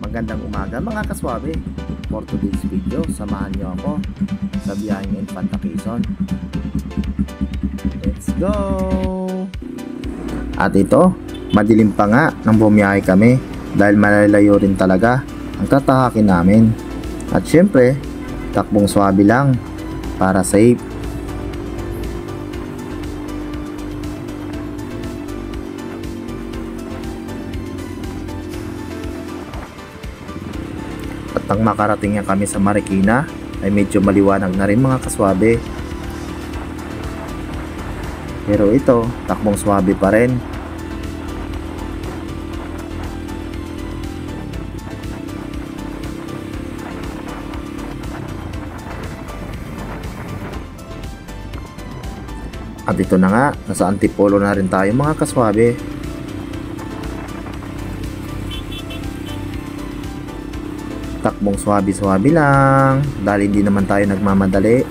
Magandang umaga mga kaswabe. For today's video, samahan niyo ako sa biyaheng Infanta Quezon. Let's go! At ito, madilim pa nga nang bumiyahe kami dahil malalayo rin talaga ang tatahakin namin. At syempre, takbong swabe lang para safe. At nang makarating nga kami sa Marikina ay medyo maliwanag na rin mga kaswabe. Pero ito, takbong swabe pa rin. At ito na nga, nasa Antipolo na rin tayo mga kaswabe. Takbong swabe-swabe lang dahil hindi naman tayo nagmamadali.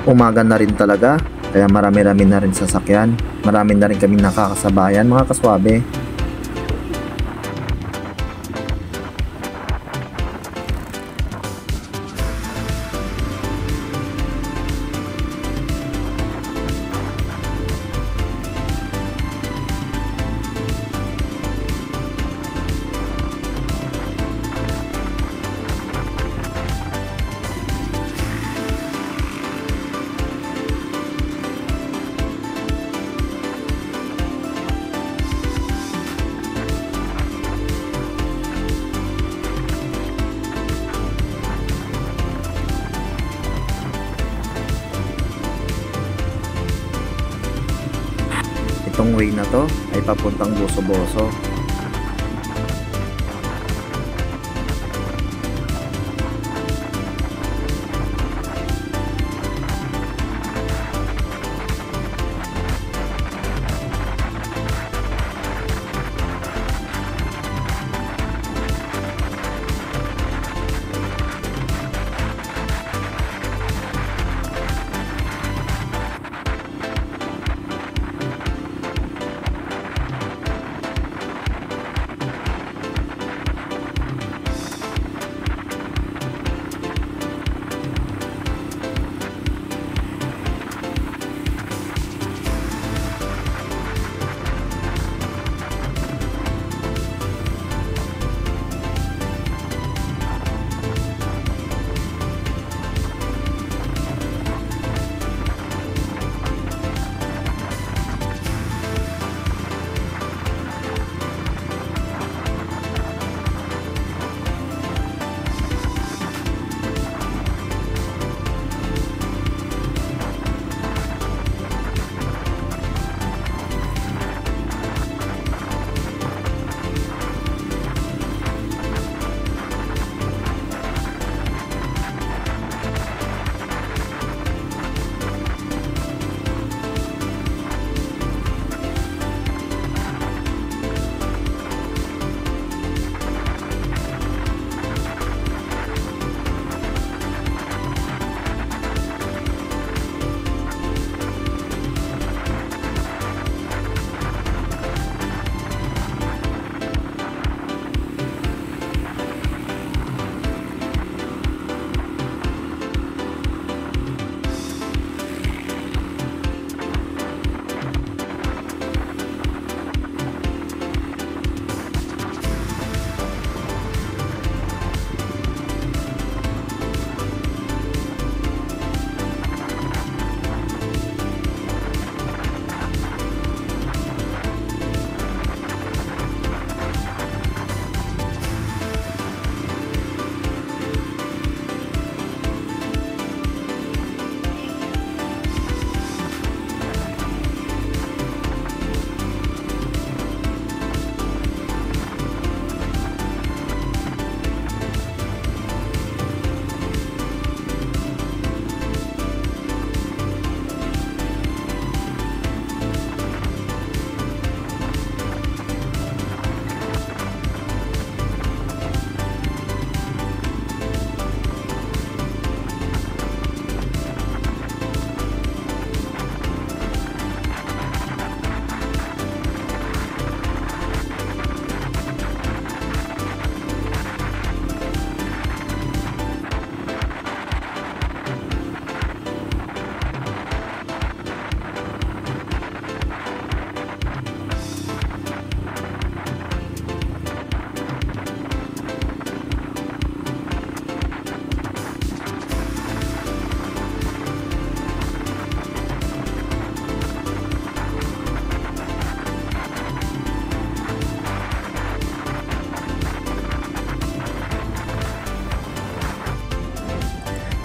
Umaga na rin talaga, kaya marami-rami na rin sasakyan. Marami na rin kami nakakasabayan mga kaswabe. Itong way na to ay papuntang Boso-Boso.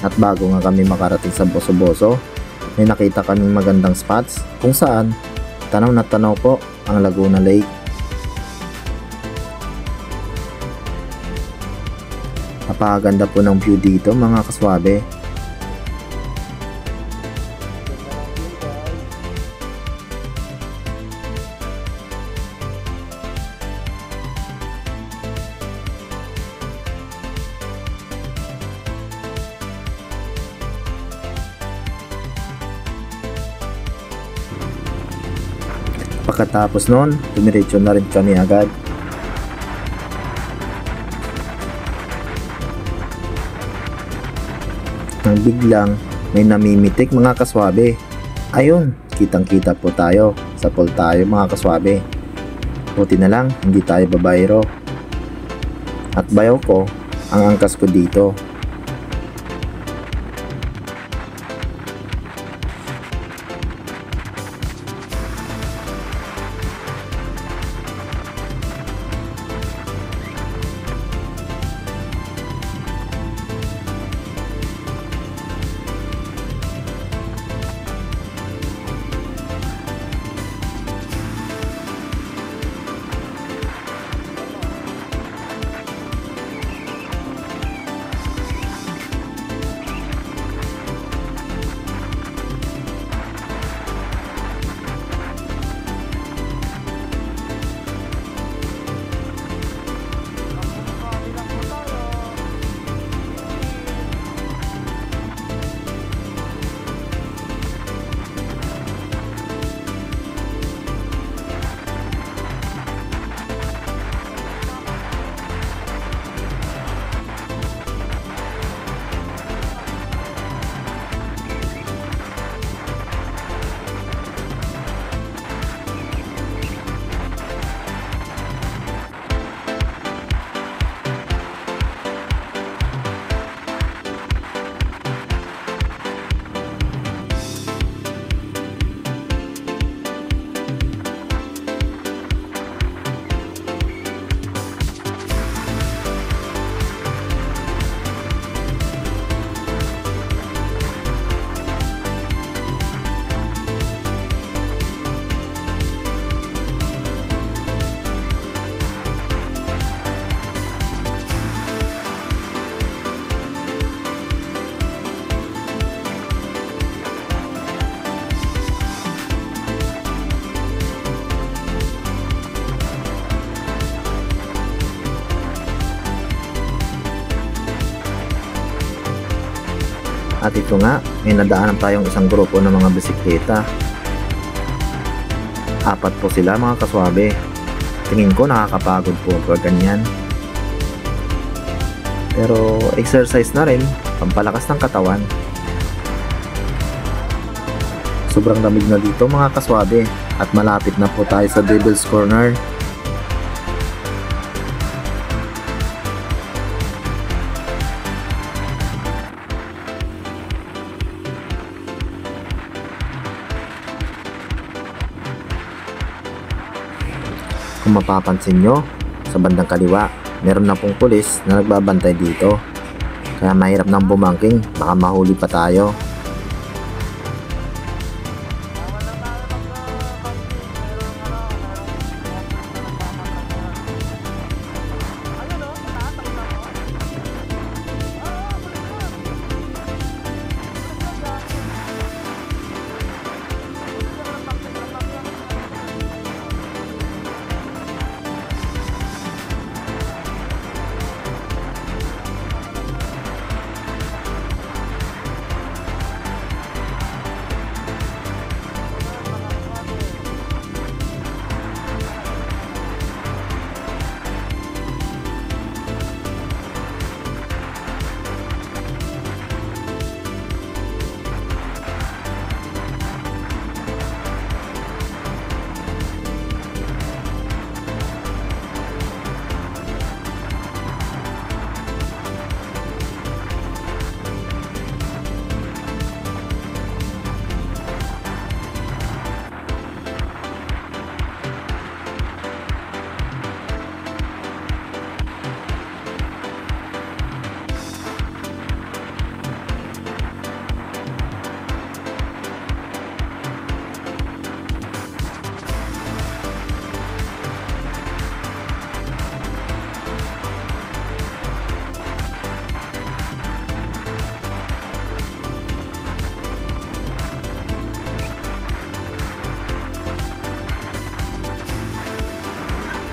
At bago nga kami makarating sa Boso-Boso, may nakita kaming magandang spots kung saan tanaw na tanaw po ang Laguna Lake. Napakaganda po ng view dito mga kaswabe. Pagkatapos nun, dumiretso na rin kami agad. Nang biglang may namimitik mga kaswabe. Ayun, kitang kita po tayo. Sa pool tayo mga kaswabe. Buti na lang, hindi tayo babayro. At bayaw ko, ang angkas ko dito. At ito nga, may nadaanan tayong isang grupo ng mga bisikleta. 4 po sila mga kaswabe. Tingin ko nakakapagod po pag ganyan. Pero exercise na rin, pampalakas ng katawan. Sobrang lamig na dito mga kaswabe at malapit na po tayo sa Devil's Corner. Kung mapapansin nyo, sa bandang kaliwa, meron na pong pulis na nagbabantay dito. Kaya mahirap nang bumangking, baka mahuli pa tayo.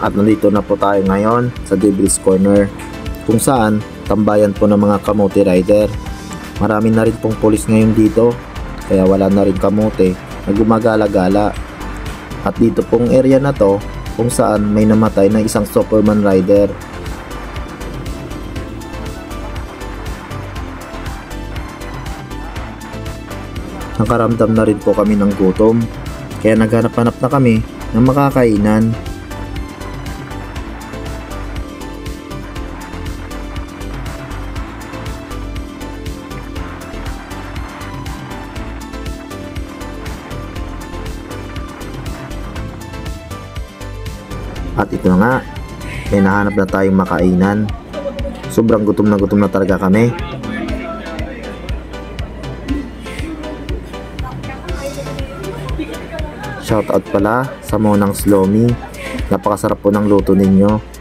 At nandito na po tayo ngayon sa Devil's Corner, kung saan tambayan po ng mga kamote rider. Marami na rin pong pulis ngayon dito, kaya wala na rin kamote na gumagala-gala. At dito pong area na to kung saan may namatay na isang Superman rider. Nakaramdam na rin po kami ng gutom, kaya naghanap-hanap na kami ng makakainan. At ito na nga, may nahanap na tayong makainan. Sobrang gutom na talaga kami. Shoutout pala sa Monang Slomi. Napakasarap po ng luto ninyo.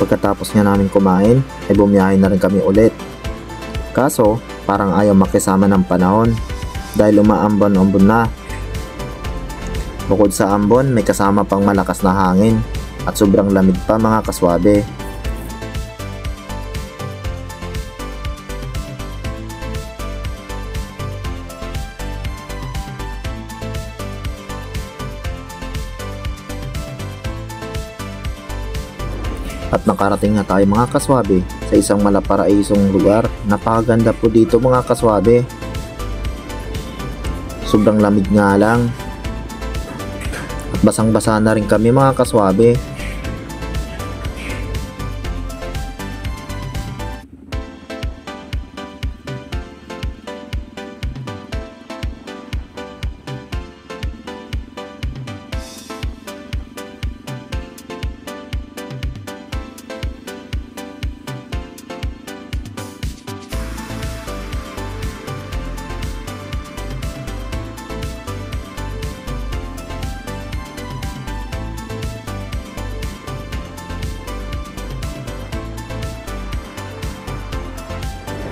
Pagkatapos nga namin kumain, ay bumiyahe na rin kami ulit. Kaso, parang ayaw makisama ng panahon dahil umaambon-ambon na. Bukod sa ambon, may kasama pang malakas na hangin at sobrang lamig pa mga kaswabe. At nakarating na tayo mga kaswabe sa isang malaparaisong lugar. Napakaganda po dito mga kaswabe. Sobrang lamig nga lang. At basang-basa na rin kami mga kaswabe.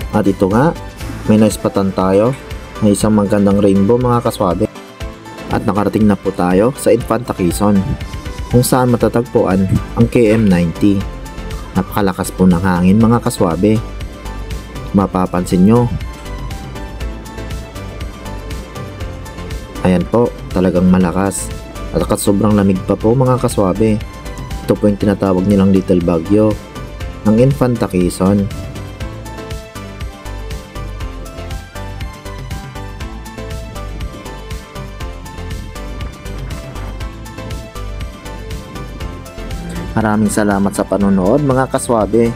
At ito nga, may naispatan tayo na isang magandang rainbow mga kaswabe. At nakarating na po tayo sa Infanta Quezon, kung saan matatagpuan ang KM90. Napakalakas po ng hangin mga kaswabe. Mapapansin nyo. Ayan po, talagang malakas. At sobrang lamig pa po mga kaswabe. Ito po yung tinatawag nilang Little Baguio ng Infanta Quezon. Maraming salamat sa panonood mga kaswabe.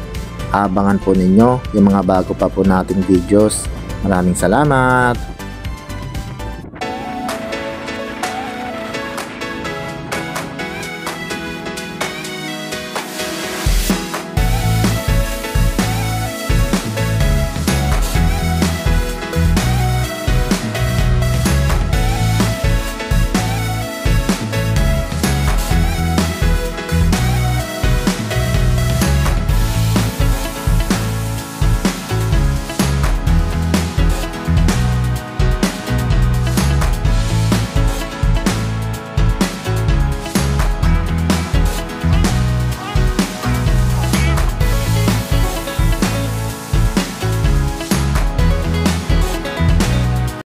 Abangan po ninyo yung mga bago pa po nating videos. Maraming salamat!